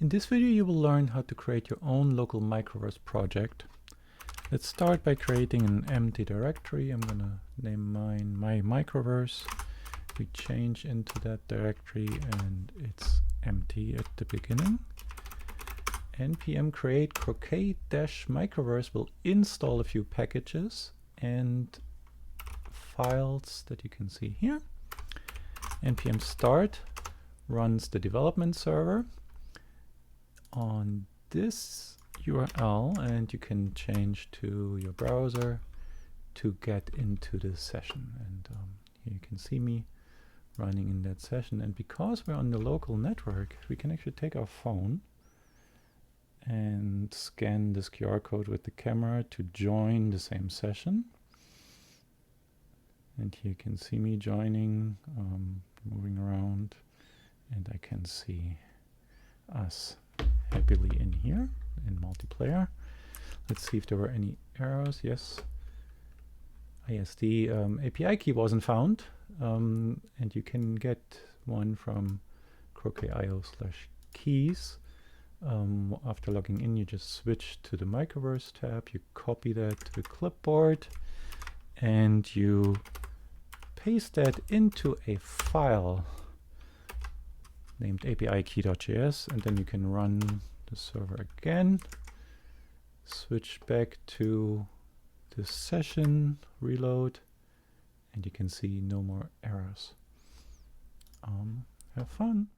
In this video you will learn how to create your own local microverse project. Let's start by creating an empty directory. I'm gonna name mine my microverse. We change into that directory and it's empty at the beginning. npm create croquet-microverse will install a few packages and files that you can see here. npm start runs the development server on this URL, and you can change to your browser to get into this session. And here you can see me running in that session. And because we're on the local network, we can actually take our phone and scan this QR code with the camera to join the same session. And here you can see me joining, moving around, and I can see us happily in here in multiplayer. Let's see if there were any errors. Yes, ISD API key wasn't found, and you can get one from croquet.io/keys. After logging in, you just switch to the microverse tab, you copy that to the clipboard, and you paste that into a file named apikey.js, and then you can run the server again, switch back to the session, reload, and you can see no more errors. Have fun.